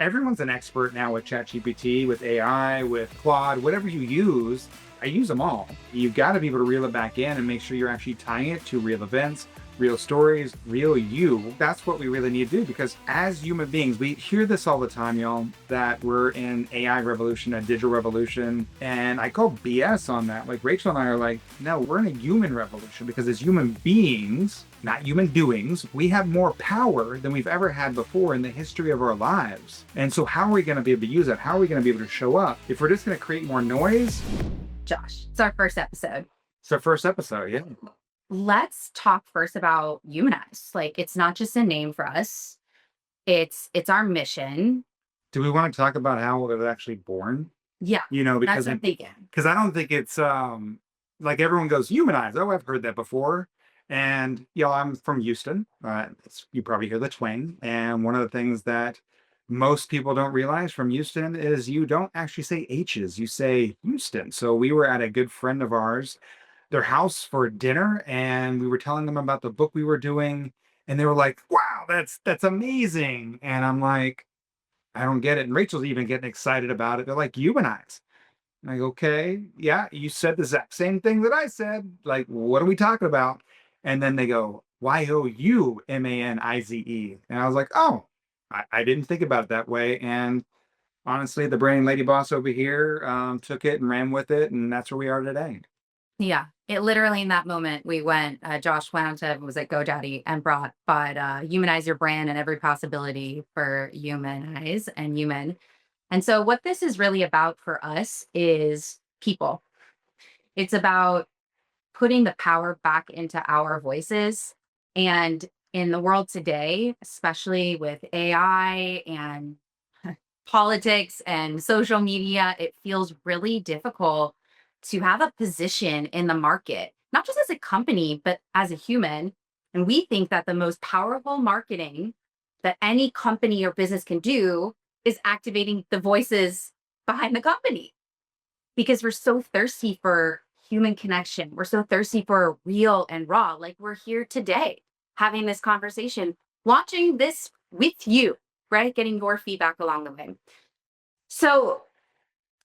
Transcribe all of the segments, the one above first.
everyone's an expert now with ChatGPT, with AI, with Claude, whatever you use. I use them all. You've got to be able to reel it back in and make sure you're actually tying it to real events, real stories, real you. That's what we really need to do because as human beings, we hear this all the time, y'all, that we're in AI revolution, a digital revolution. And I call BS on that. Like Rachel and I are like, no, we're in a human revolution because as human beings, not human doings, we have more power than we've ever had before in the history of our lives. And so how are we going to be able to use that? How are we going to be able to show up? If we're just going to create more noise? Josh, it's our first episode. It's our first episode, yeah. Let's talk first about Humanize. Like, it's not just a name for us. It's our mission. Do we want to talk about how it was actually born? Yeah, Because that's what I'm thinking. because I don't think it's like everyone goes humanize. Oh, I've heard that before. And I'm from Houston. You probably hear the twang. And one of the things that most people don't realize from Houston is you don't actually say H's, you say Houston. So we were at a good friend of ours, their house for dinner, and we were telling them about the book we were doing, and they were like, "Wow, that's amazing!" And I'm like, "I don't get it." And Rachel's even getting excited about it. They're like, "Humanize." I'm like, okay, yeah, you said the exact same thing that I said. Like, what are we talking about? And then they go, YOUmanize. And I was like, oh, I didn't think about it that way. And honestly, the brain lady boss over here took it and ran with it. And that's where we are today. Yeah, it literally in that moment we went. Josh went to was at GoDaddy and bought Humanize Your Brand and every possibility for humanize and human. And so what this is really about for us is people. It's about putting the power back into our voices. And in the world today, especially with AI and politics and social media, it feels really difficult to have a position in the market, not just as a company, but as a human. And we think that the most powerful marketing that any company or business can do is activating the voices behind the company because we're so thirsty for human connection. We're so thirsty for real and raw. Like we're here today having this conversation, watching this with you, right? Getting your feedback along the way. So,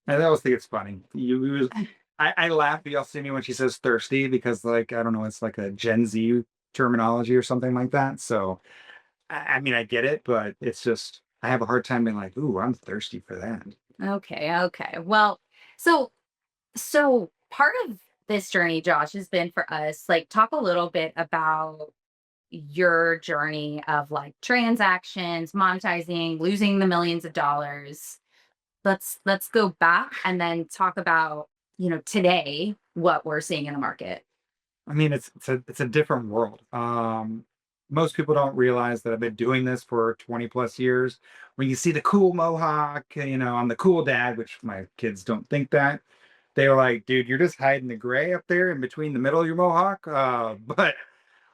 I always think it's funny. I laugh. Y'all see me when she says thirsty because, like, I don't know, it's like a Gen Z terminology or something like that. So, I mean, I get it, but it's just, I have a hard time being like, ooh, I'm thirsty for that. okay. Well, so so part of this journey, Josh, has been for us, like talk a little bit about your journey of like transactions, monetizing, losing the millions of dollars. Let's go back and then talk about, today what we're seeing in the market. I mean, it's a different world. Most people don't realize that I've been doing this for 20 plus years. When you see the cool mohawk, I'm the cool dad, which my kids don't think that. They're like, dude, you're just hiding the gray up there in between the middle of your mohawk. But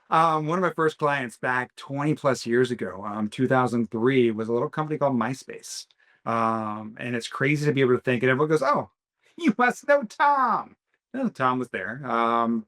one of my first clients back 20 plus years ago, 2003, was a little company called Myspace. And it's crazy to be able to think, and everyone goes, oh, you must know Tom. No, Tom was there,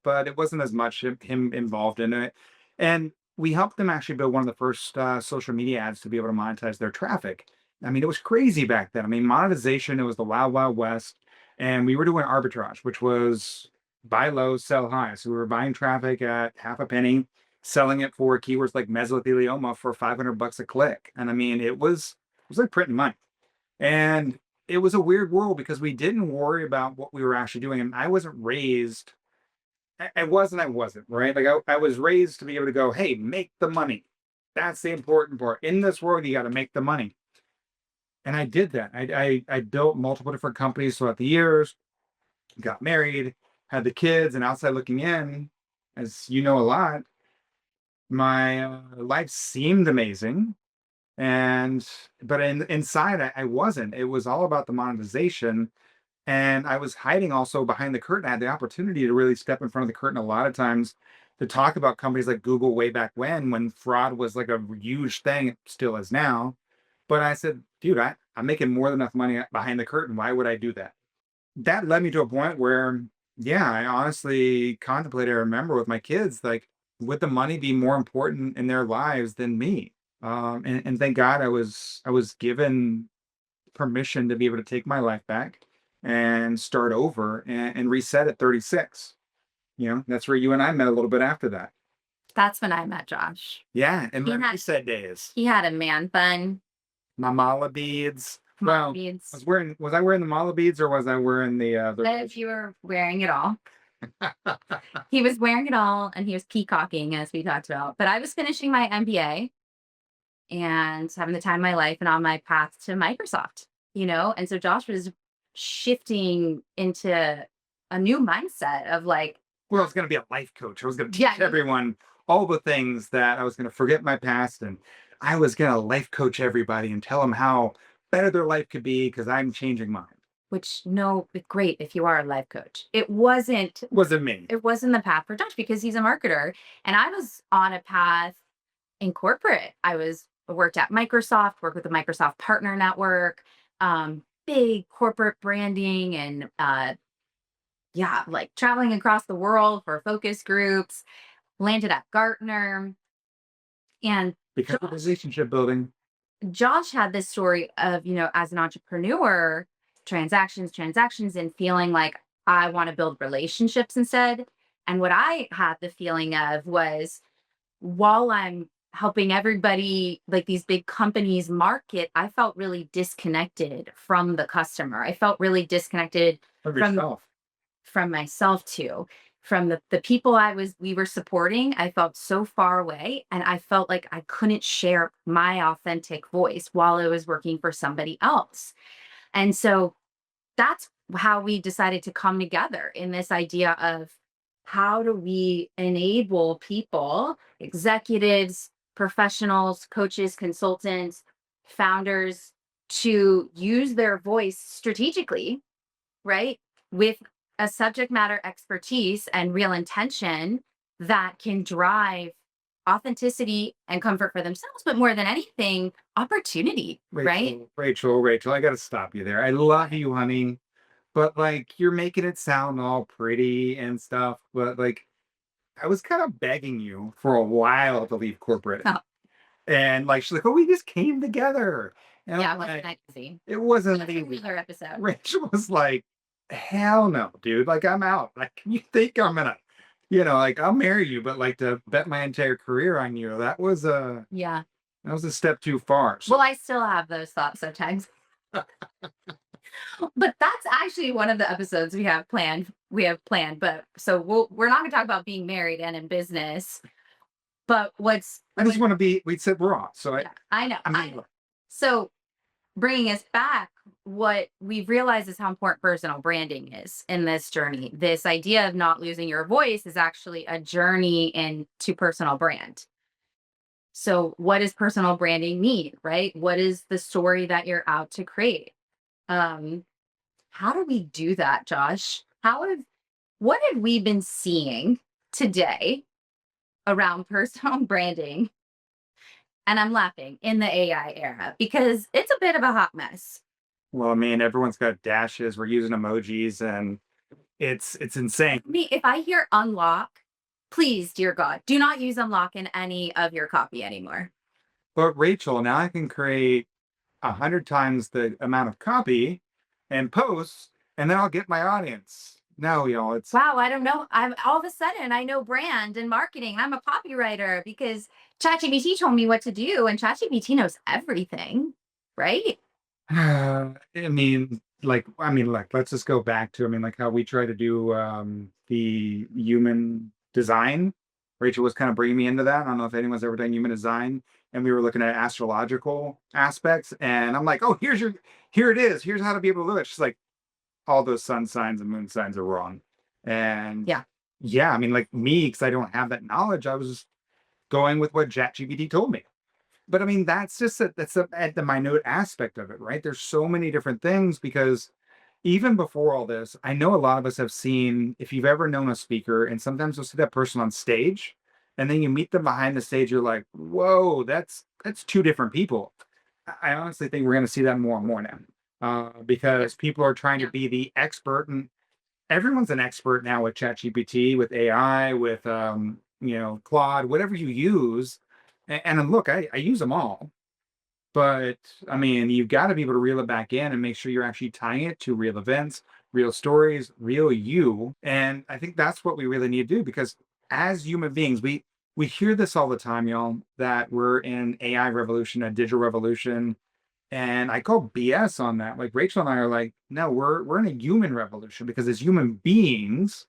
but it wasn't as much him involved in it. And we helped them actually build one of the first social media ads to be able to monetize their traffic. I mean, it was crazy back then. I mean, monetization, it was the wild, wild west. And we were doing arbitrage, which was buy low, sell high. So we were buying traffic at half a penny, selling it for keywords like mesothelioma for 500 bucks a click. And I mean, it was like printing money. And it was a weird world because we didn't worry about what we were actually doing. And I wasn't raised, I wasn't, right? Like I was raised to be able to go, hey, make the money. That's the important part. In this world, you got to make the money. And I did that. I built multiple different companies throughout the years, got married, had the kids, and outside looking in, as you know a lot, my life seemed amazing. And but inside I wasn't. It was all about the monetization. And I was hiding also behind the curtain. I had the opportunity to really step in front of the curtain a lot of times to talk about companies like Google way back when fraud was like a huge thing, it still is now. But I said, dude, I'm making more than enough money behind the curtain. Why would I do that? That led me to a point where, yeah, I honestly contemplated, I remember with my kids, like, would the money be more important in their lives than me? And thank God I was given permission to be able to take my life back and start over and reset at 36. That's where you and I met a little bit after that. That's when I met Josh. Yeah, in He my had reset days. he had a man bun, My mala beads. mom Well, beads. was I wearing the mala beads or was I wearing If you were wearing it all. He was wearing it all and he was peacocking, as we talked about. But I was finishing my MBA and having the time of my life and on my path to Microsoft. And so Josh was shifting into a new mindset of like, well, I was gonna be a life coach. I was gonna yeah, teach everyone all the things that I was gonna forget my past, and I was gonna life coach everybody and tell them how better their life could be because I'm changing mine. which no, great if you are a life coach. Wasn't me. It wasn't the path for Josh because he's a marketer. And I was on a path in corporate. I worked at Microsoft, worked with the Microsoft Partner Network, big corporate branding and yeah, like traveling across the world for focus groups, landed at Gartner. And Because of relationship building. Josh had this story of, as an entrepreneur, transactions, and feeling like I want to build relationships instead. And what I had the feeling of was while I'm helping everybody, like these big companies market, I felt really disconnected from the customer. I felt really disconnected Of from yourself. from myself too, from the people we were supporting. I felt so far away and I felt like I couldn't share my authentic voice while I was working for somebody else. And so that's how we decided to come together in this idea of how do we enable people, executives, professionals, coaches, consultants, founders to use their voice strategically, right? With a subject matter expertise and real intention that can drive authenticity and comfort for themselves, but more than anything, opportunity, right? Rachel, I gotta stop you there. I love you, honey, but like you're making it sound all pretty and stuff, but like I was kind of begging you for a while to leave corporate. Oh, And like she's like, "Oh, we just came together." And yeah, I'm it wasn't like, that easy. it wasn't That's easy. another episode. Rachel was like, "Hell no, dude. Like I'm out. Like you think I'm gonna, like I'll marry you, but like to bet my entire career on you, Yeah. that was a step too far." Well, So I still have those thoughts sometimes. But that's actually one of the episodes we have planned. But so we're not going to talk about being married and in business. But I just want to be. We said raw, so yeah, I know. I I mean, know. So bringing us back, what we've realized is how important personal branding is in this journey. This idea of not losing your voice is actually a journey into personal brand. So, what does personal branding mean, right? What is the story that you're out to create? Um, how do we do that, Josh? What have we been seeing today around personal branding? And I'm laughing in the AI era because it's a bit of a hot mess. well, I mean, everyone's got dashes. We're using emojis, and it's insane. Me, if I hear unlock, please, dear God, do not use unlock in any of your copy anymore. But Rachel, now I can create 100 times the amount of copy and posts, and then I'll get my audience. No, y'all, it's Wow, I don't know. I'm all of a sudden I know brand and marketing. I'm a copywriter because ChatGPT told me what to do, and ChatGPT knows everything, right? I mean, like, let's just go back to, I mean, like how we try to do the human design. Rachel was kind of bringing me into that. I don't know if anyone's ever done human design, and we were looking at astrological aspects, and I'm like, oh, here it is. Here's how to be able to do it. She's like, all those sun signs and moon signs are wrong. And Yeah. yeah, I mean, like me, because I don't have that knowledge, I was going with what ChatGPT told me. But I mean, that's at the minute aspect of it, right? There's so many different things because even before all this, I know a lot of us have seen, if you've ever known a speaker, and sometimes you'll see that person on stage, and then you meet them behind the stage, you're like, whoa, that's two different people. I honestly think we're going to see that more and more now, because people are trying to Yeah. be the expert, and everyone's an expert now with ChatGPT, with AI, with Claude, whatever you use. And look, I use them all. But I mean, you've got to be able to reel it back in and make sure you're actually tying it to real events, real stories, real you. And I think that's what we really need to do because as human beings, we hear this all the time, y'all, that we're in AI revolution, a digital revolution. And I call BS on that. Like Rachel and I are like, no, we're in a human revolution because as human beings,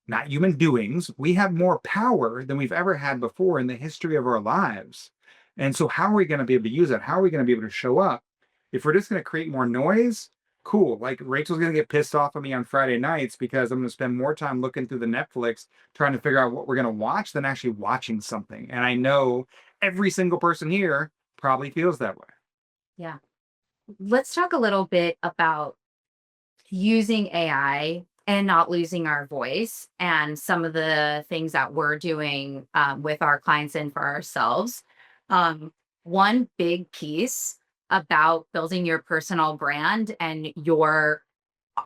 not human doings, we have more power than we've ever had before in the history of our lives. And so, how are we going to be able to use it? How are we going to be able to show up? If we're just going to create more noise, cool. Like Rachel's going to get pissed off at me on Friday nights because I'm going to spend more time looking through the Netflix trying to figure out what we're going to watch than actually watching something. And I know every single person here probably feels that way. Yeah. Let's talk a little bit about using AI and not losing our voice and some of the things that we're doing with our clients and for ourselves. Um, One big piece about building your personal brand and your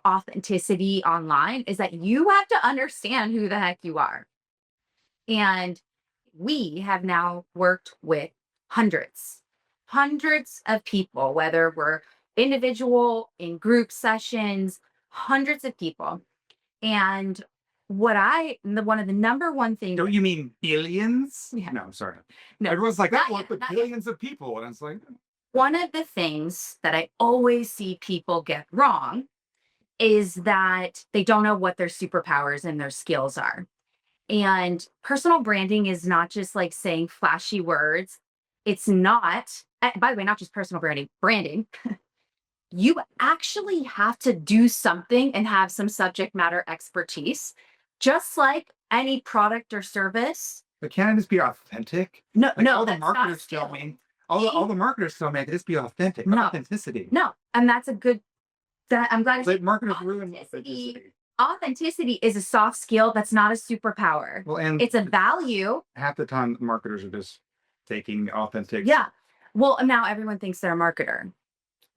authenticity online is that you have to understand who the heck you are. And we have now worked with hundreds, hundreds of people, whether we're individual, in group sessions, hundreds of people. And one of the number one things, Don't you mean billions? yeah, No, sorry. no, Everyone's like, I not work yet, with not yet. billions of people. And it's like, One of the things that I always see people get wrong is that they don't know what their superpowers and their skills are. And personal branding is not just like saying flashy words. It's not, by the way, not just personal branding, branding. You actually have to do something and have some subject matter expertise, just like any product or service. but can it just be authentic? No, Like no, all the that's not marketers tell skill. me, all the marketers tell me I can just be authentic, No, authenticity. no. And that's a good, that I'm glad you Like said marketers ruin authenticity. authenticity. Authenticity is a soft skill. That's not a superpower. Well, and It's a value. half the time marketers are just taking authentic. Yeah. Well, now everyone thinks they're a marketer,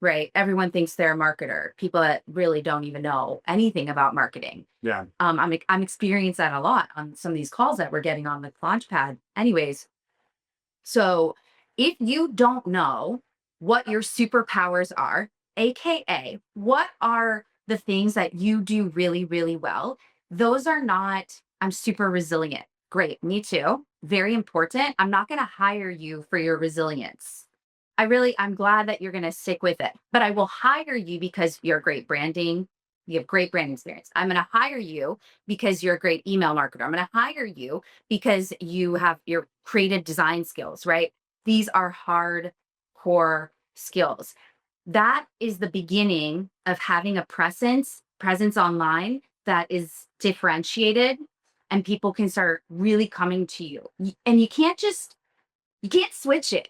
right? Everyone thinks they're a marketer. People that really don't even know anything about marketing. Yeah. I'm experiencing that a lot on some of these calls that we're getting on the Launchpad. Anyways, so if you don't know what your superpowers are, AKA, what are the things that you do really, really well, those are not, I'm super resilient. Great, me too. Very important. I'm not going to hire you for your resilience. I'm glad that you're going to stick with it, but I will hire you because you're great branding. You have great branding experience. I'm going to hire you because you're a great email marketer. I'm going to hire you because you have your creative design skills, right? These are hard core skills. That is the beginning of having a presence online that is differentiated and people can start really coming to you. And you can't switch it.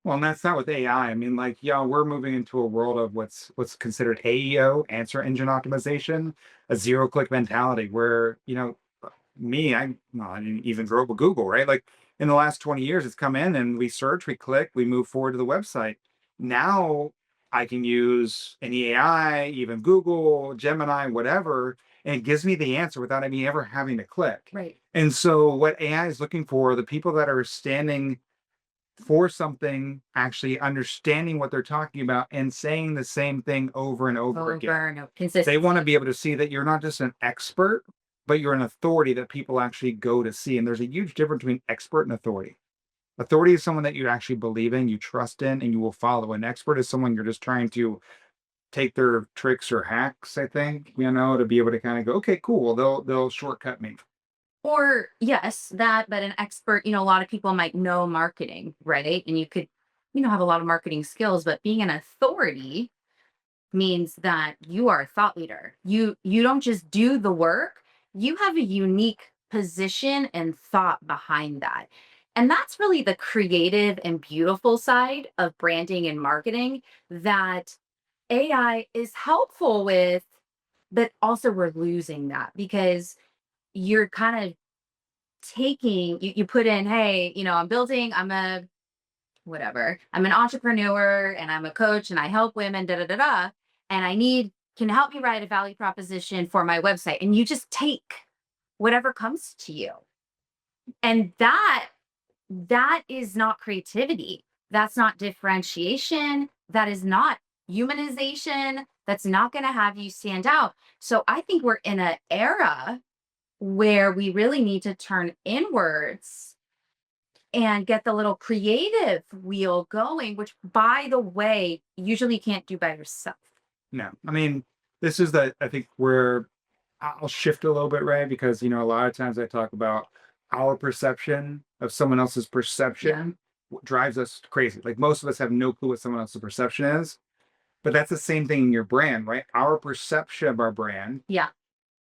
Well, and that's not with AI. I mean, like, yeah, we're moving into a world of what's considered AEO, answer engine optimization, a zero click mentality, where me, I didn't even grow up with Google, right? Like in the last 20 years, it's come in and we search, we click, we move forward to the website. Now I can use any AI, even Google, Gemini, whatever, and it gives me the answer without me ever having to click. Right. And so what AI is looking for, the people that are standing for something, actually understanding what they're talking about and saying the same thing over and over again. Over and over. They want to Consistency. be able to see that you're not just an expert, but you're an authority that people actually go to see. And there's a huge difference between expert and authority. Authority is someone that you actually believe in, you trust in, and you will follow. An expert is someone you're just trying to take their tricks or hacks, I think, to be able to kind of go, okay, cool. Well, they'll shortcut me. Or yes, that, but an expert, a lot of people might know marketing, right? And you could, have a lot of marketing skills, but being an authority means that you are a thought leader. You don't just do the work, you have a unique position and thought behind that. And that's really the creative and beautiful side of branding and marketing that AI is helpful with, but also we're losing that because you're kind of you put in, hey, I'm a whatever, I'm an entrepreneur and I'm a coach and I help women, da da da da. And can you help me write a value proposition for my website? And you just take whatever comes to you. And that that is not creativity. That's not differentiation. That is not humanization. That's not going to have you stand out. So I think we're in an era where we really need to turn inwards and get the little creative wheel going, which, by the way, usually you can't do by yourself. No, I mean, this is I think where I'll shift a little bit, right? Because, a lot of times I talk about our perception of someone else's Yeah. perception drives us crazy. Like most of us have no clue what someone else's perception is, but that's the same thing in your brand, right? Our perception of our brand, Yeah.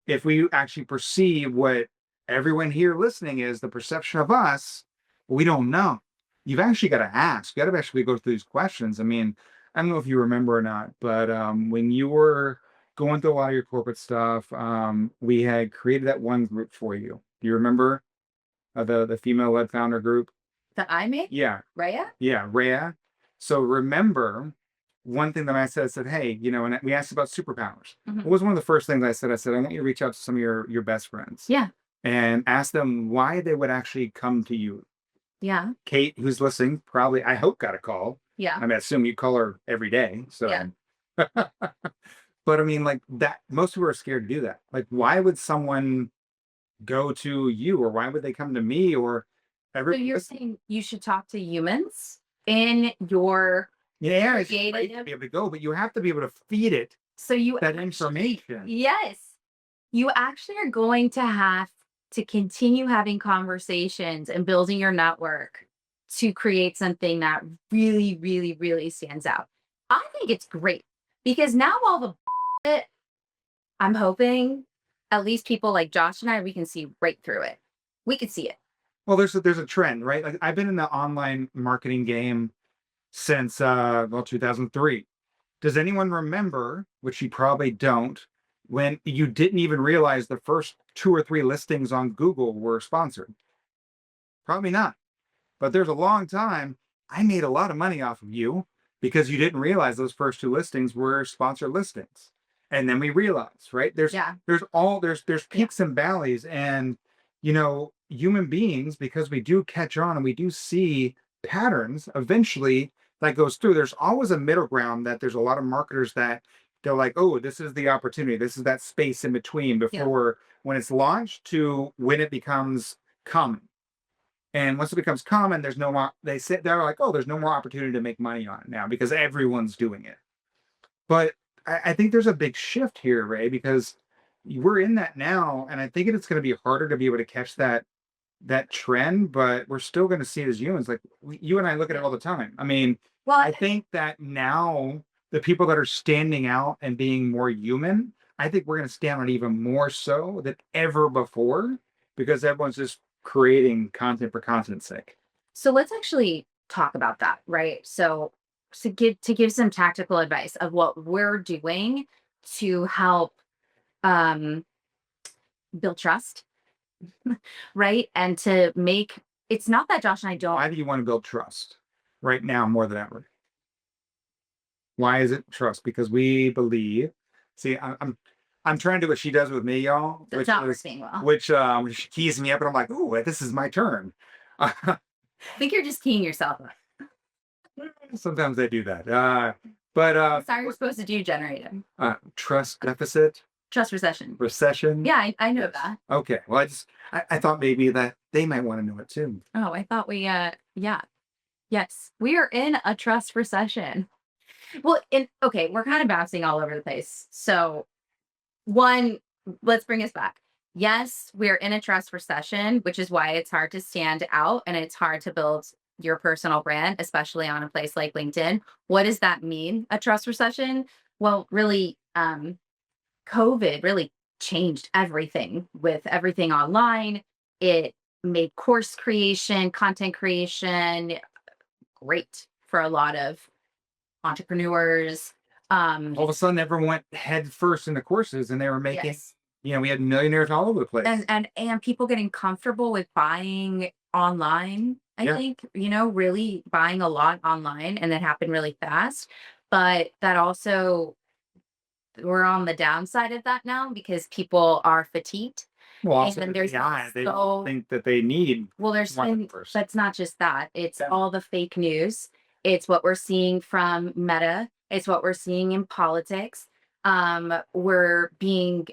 if we actually perceive what everyone here listening is the perception of us, we don't know. You've actually got to ask. You got to actually go through these questions. I mean, I don't know if you remember or not, but when you were going through a lot of your corporate stuff, we had created that one group for you. Do you remember the female led founder group? That I made? Yeah, Raya? yeah, Rhea. So remember, one thing that I said, hey, and we asked about superpowers. Mhm. What was one of the first things I said? I said, I want you to reach out to some of your best friends Yeah. and ask them why they would actually come to you. Yeah. Kate, who's listening, probably, I hope, got a call. Yeah. I mean, I assume you call her every day. So, Yeah. but I mean, like that, most people are scared to do that. Like, why would someone go to you, or why would they come to me, or So every, you're saying you should talk to humans in your yeah, it's great to creative. be able to go, but you have to be able to feed it So you that actually, information. yes, you actually are going to have to continue having conversations and building your network to create something that really, really, really stands out. I think it's great because now all the bullshit, I'm hoping at least people like Josh and I, we can see right through it. We can see it. Well, there's a trend, right? Like I've been in the online marketing game since 2003. Does anyone remember, which you probably don't, when you didn't even realize the first two or three listings on Google were sponsored? Probably not. But there's a long time I made a lot of money off of you because you didn't realize those first two listings were sponsored listings. And then we realized, right? Yeah. There's Yeah. peaks and valleys, and human beings, because we do catch on and we do see patterns eventually that goes through. There's always a middle ground that there's a lot of marketers that they're like, oh, this is the opportunity. This is that space in between Yeah. before when it's launched to when it becomes common. And once it becomes common, there's no more, they're like, oh, there's no more opportunity to make money on it now because everyone's doing it. But I think there's a big shift here, Ray, because we're in that now. And I think it's going to be harder to be able to catch that trend, but we're still going to see it as humans. Like you and I look at it all the time. I mean, Well, I think that now the people that are standing out and being more human, I think we're going to stand out even more so than ever before because everyone's just creating content for content's sake. so let's actually talk about that, right? So to give some tactical advice of what we're doing to help um build trust, right? And to make it's not that Josh and I don't Why do you want to build trust right now more than ever? Why is it trust? Because we believe. See, I'm trying to do what she does with me, y'all, it's not working well. she keys me up, and I'm like, "Ooh, this is my turn." I think you're just keying yourself up. Sometimes I do that. But That's how you're supposed to do generating. trust deficit, Trust recession. recession. Yeah, I know Yes. that. Okay. Well, I thought maybe that they might want to know it too. Oh, I thought we yeah. Yes. We are in a trust recession. Well, okay, we're kind of bouncing all over the place. So one, let's bring us back. Yes, we're in a trust recession, which is why it's hard to stand out and it's hard to build your personal brand, especially on a place like LinkedIn. What does that mean? A trust recession? Well, really, COVID really changed everything with everything online. It made course creation, content creation great for a lot of entrepreneurs. All of a sudden, everyone went head first into courses, and they were making. Yes. We had millionaires all over the place. And people getting comfortable with buying online, I Yeah. think, really buying a lot online, and that happened really fast. But that also we're on the downside of that now because people are fatigued Well, also And with there's been AI, they don't so think that they need well, there's one been person. that's not just that. It's Yeah. all the fake news. It's what we're seeing from Meta. It's what we're seeing in politics. We're being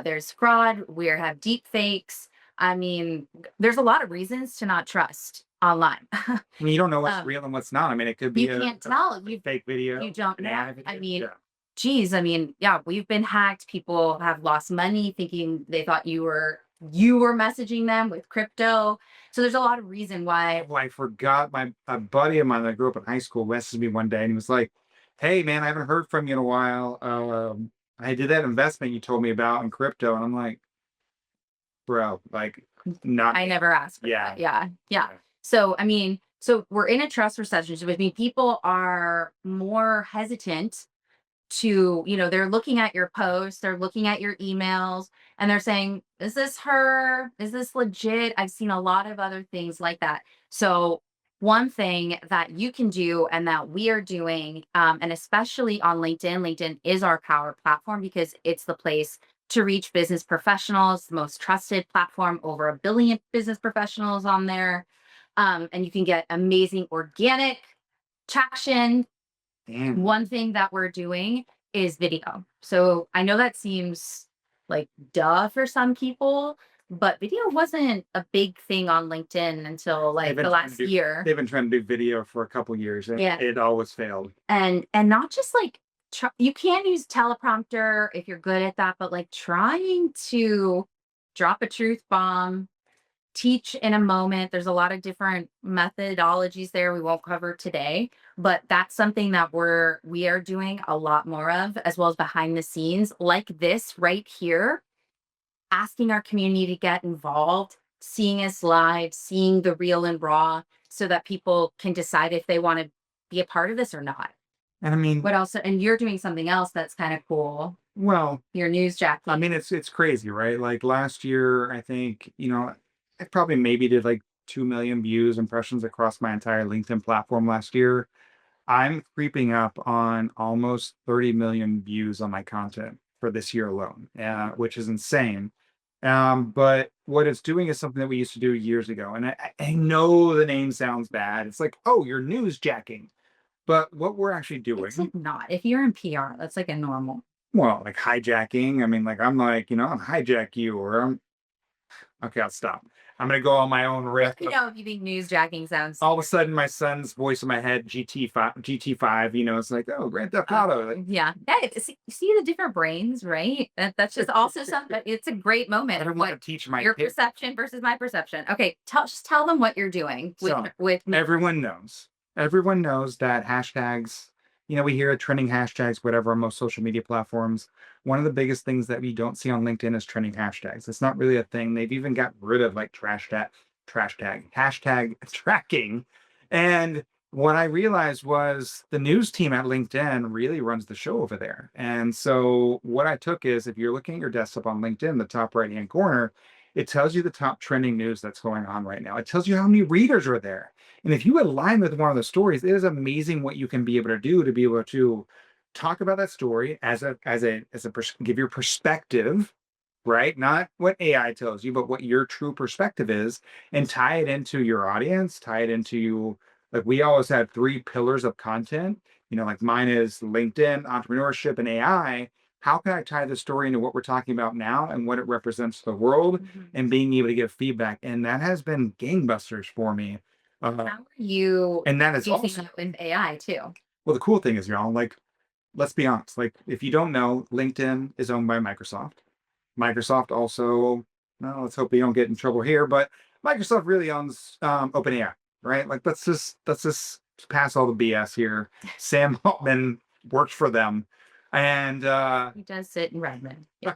there's fraud. We have deep fakes. I mean, there's a lot of reasons to not trust online. I mean, you don't know what's um, real and what's not. I mean, it could be you can't tell. a You fake video, you don't an know. AI I video. mean, Yeah. geez, I mean, yeah, we've been hacked. People have lost money thinking they thought you were messaging them with crypto. So there's a lot of reason why. Oh, I forgot my a buddy of mine that I grew up in high school messaged me one day and he was like, "Hey man, I haven't heard from you in a while. I did that investment you told me about in crypto." And I'm like, bro, like not I me. never asked for Yeah. that. Yeah. Yeah. Yeah. So, I mean, so we're in a trust recession, which means people are more hesitant to, they're looking at your posts, they're looking at your emails, and they're saying, is this her? Is this legit? I've seen a lot of other things like that. So, one thing that you can do and that we are doing, and especially on LinkedIn is our power platform because it's the place to reach business professionals, the most trusted platform, over 1 billion business professionals on there. And you can get amazing organic traction. Damn. One thing that we're doing is video. So I know that seems like duh for some people, but video wasn't a big thing on LinkedIn until They've like been the trying to last do year. they've been trying to do video for a couple years and Yeah. it always failed. And not just like you can use teleprompter if you're good at that, but like trying to drop a truth bomb, teach in a moment. There's a lot of different methodologies there we won't cover today, but that's something that we are doing a lot more of, as well as behind the scenes like this right here, asking our community to get involved, seeing us live, seeing the real and raw, so that people can decide if they want to be a part of this or not. And I mean, What else? And you're doing something else that's kind of cool. well, Your news I jacking. mean, it's crazy, right? Like last year, I think, I probably maybe did like 2 million views, impressions across my entire LinkedIn platform last year. I'm creeping up on almost 30 million views on my content for this year alone, which is insane. But what it's doing is something that we used to do years ago. And I know the name sounds bad. It's like, oh, you're newsjacking. But what we're actually It's doing, like not. If you're in PR, that's like a normal. well, like hijacking. I mean, like I'm like, I'm hijack you, or I'm okay, I'll stop. I'm gonna go on my own riff. If you think newsjacking sounds All of a sudden, my son's voice in my head, GT5, it's like, oh, Grand Theft Auto. Like, yeah. Yeah, see the different brains, right? That's just also something. It's a great moment I of don't want what to teach my your kids. perception versus my perception. Okay, just tell them what you're doing with So with me. everyone knows. Everyone knows that hashtags, we hear trending hashtags, whatever, on most social media platforms. One of the biggest things that we don't see on LinkedIn is trending hashtags. It's not really a thing. They've even got rid of like hashtag tracking. And what I realized was the news team at LinkedIn really runs the show over there. And so what I took is if you're looking at your desktop on LinkedIn, the top right hand corner, it tells you the top trending news that's going on right now. It tells you how many readers are there. And if you align with one of the stories, it is amazing what you can be able to do to be able to talk about that story give your perspective, right? Not what AI tells you, but what your true perspective is, and tie it into your audience, tie it into you. Like we always had 3 pillars of content. Like mine is LinkedIn, entrepreneurship, and AI. How can I tie the story into what we're talking about now and what it represents to the world Mhm. and being able to give feedback? And that has been gangbusters for me. How are you And that is using also, that with AI too? well, the cool thing is, y'all, like, let's be honest. Like, if you don't know, LinkedIn is owned by Microsoft. Microsoft also, no, let's hope we don't get in trouble here, but Microsoft really owns OpenAI, right? Like, let's just pass all the BS here. Sam Altman works for them, and He does sit in Redmond. Yeah.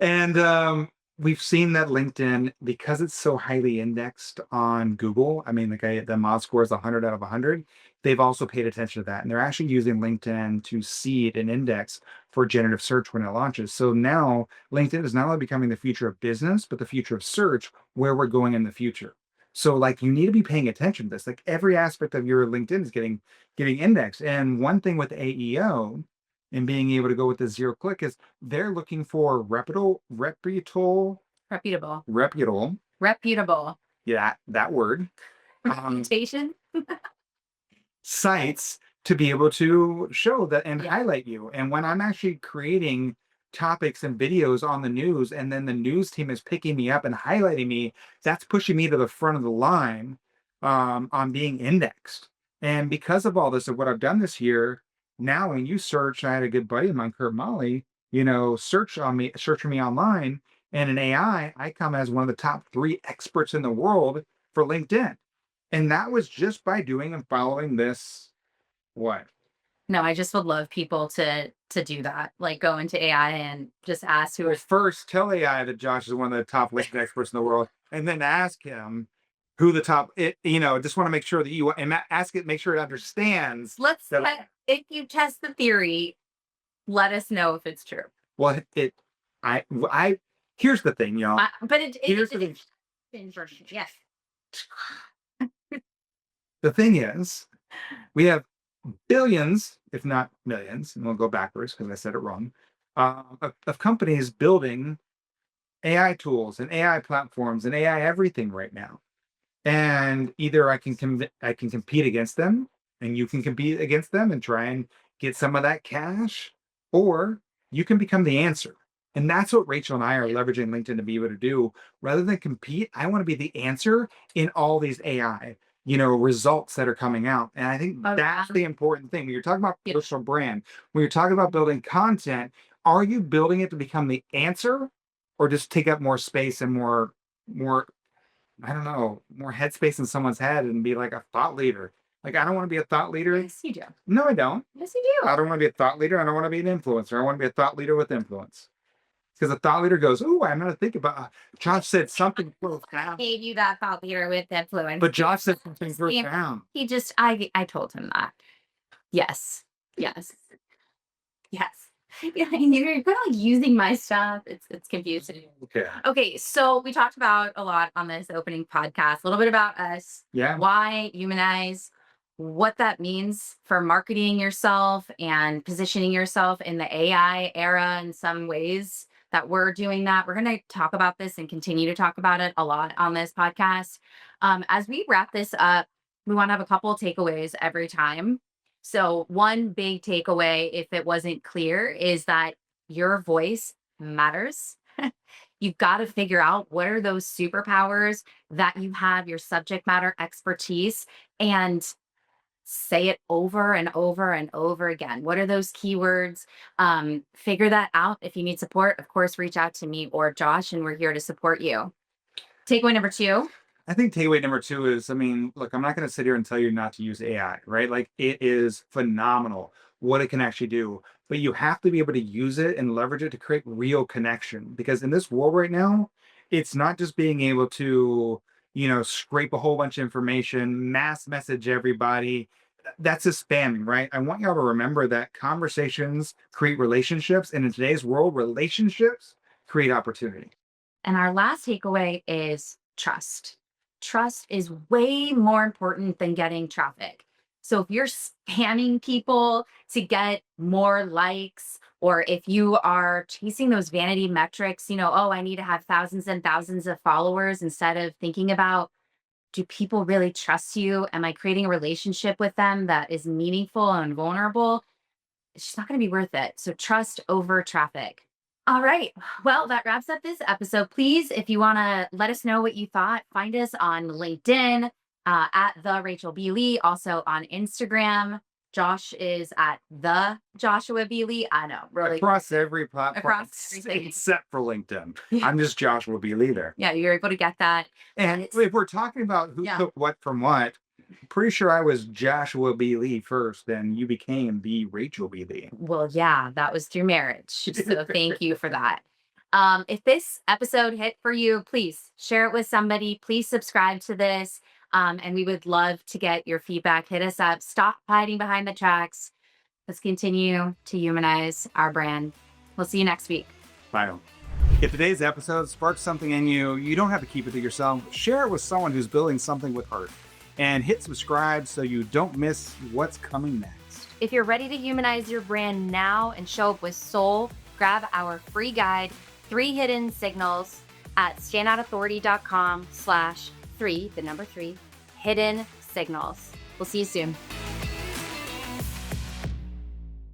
and we've seen that LinkedIn, because it's so highly indexed on Google, I mean, the mod score is 100 out of 100. They've also paid attention to that. And they're actually using LinkedIn to seed an index for generative search when it launches. So now LinkedIn is not only becoming the future of business, but the future of search, where we're going in the future. So like you need to be paying attention to this. Like every aspect of your LinkedIn is getting indexed. And one thing with AEO and being able to go with the zero click is they're looking for reputable Reputable. reputable, Reputable. yeah, that word, um, Reputation. sites to be able to show that and Yeah. highlight you. And when I'm actually creating topics and videos on the news, and then the news team is picking me up and highlighting me, that's pushing me to the front of the line on being indexed. And because of all this, of what I've done this year, now when you search, I had a good buddy of mine, Kurt Molly, search for me online, and in AI, I come as one of the top 3 experts in the world for LinkedIn. And that was just by doing and following this what? No, I just would love people to do that. Like go into AI and just ask who Well, are first tell AI that Josh is one of the top LinkedIn experts in the world, and then ask him who the top just want to make sure that you and ask it, make sure it understands let's that. if you test the theory, let us know if it's true. Well, I here's the thing, y'all. But it Here's the thing. yes. The thing is, we have billions, if not millions, and we'll go backwards because I said it wrong, of companies building AI tools and AI platforms and AI everything right now. And either I can compete against them, and you can compete against them and try and get some of that cash, or you can become the answer. And that's what Rachel and I are leveraging LinkedIn to be able to do. Rather than compete, I want to be the answer in all these AI, results that are coming out. And I think that's the important thing. When you're talking about personal brand, when you're talking about building content, are you building it to become the answer, or just take up more space and more I don't know, more headspace in someone's head and be like a thought leader? Like, I don't want to be a thought leader. Yes, you do. No, I don't. Yes, you do. I don't want to be a thought leader. I don't want to be an influencer. I want to be a thought leader with influence. Because a thought leader goes, "Oh, I'm going to think about." Josh said something profound. Gave you that thought leader with influence. But Josh said something profound. He just I told him that. Yes. Yes. Yes. Yeah, and you're kind of like using my stuff. It's confusing. Okay. Okay, so we talked about a lot on this opening podcast, a little bit about us, Yeah. why humanize, what that means for marketing yourself and positioning yourself in the AI era in some ways that we're doing that. We're going to talk about this and continue to talk about it a lot on this podcast. As we wrap this up, we want to have a couple of takeaways every time. So, one big takeaway, if it wasn't clear, is that your voice matters. You've got to figure out what are those superpowers that you have, your subject matter expertise, and say it over and over and over again. What are those keywords? Figure that out. If you need support, of course, reach out to me or Josh, and we're here to support you. Takeaway number 2. I think takeaway number 2 is, I mean, look, I'm not going to sit here and tell you not to use AI, right? Like, it is phenomenal what it can actually do, but you have to be able to use it and leverage it to create real connection. Because in this world right now, it's not just being able to, scrape a whole bunch of information, mass message everybody. That's just spamming, right? I want y'all to remember that conversations create relationships. And in today's world, relationships create opportunity. And our last takeaway is trust. Trust is way more important than getting traffic. So if you're spamming people to get more likes, or if you are chasing those vanity metrics, oh, I need to have thousands and thousands of followers instead of thinking about, do people really trust you? Am I creating a relationship with them that is meaningful and vulnerable? It's just not going to be worth it. So trust over traffic. All right. Well, that wraps up this episode. Please, if you want to let us know what you thought, find us on LinkedIn at the Rachel B. Lee, also on Instagram. Josh is at the Joshua B. Lee. I know, really. Across every platform, Across everything. except for LinkedIn. I'm just Joshua B. Lee there. Yeah, you're able to get that. And if we're talking about who took what from what, pretty sure I was Joshua B. Lee first, then you became the Rachel B. Lee. Well, yeah, that was through marriage. So thank you for that. If this episode hit for you, please share it with somebody. Please subscribe to this. And we would love to get your feedback. Hit us up. Stop hiding behind the tracks. Let's continue to humanize our brand. We'll see you next week. Bye. If today's episode sparks something in you, you don't have to keep it to yourself. Share it with someone who's building something with heart. And hit subscribe so you don't miss what's coming next. If you're ready to humanize your brand now and show up with soul, grab our free guide, 3 Hidden Signals, at standoutauthority.com/3, the number 3, hidden signals. We'll see you soon.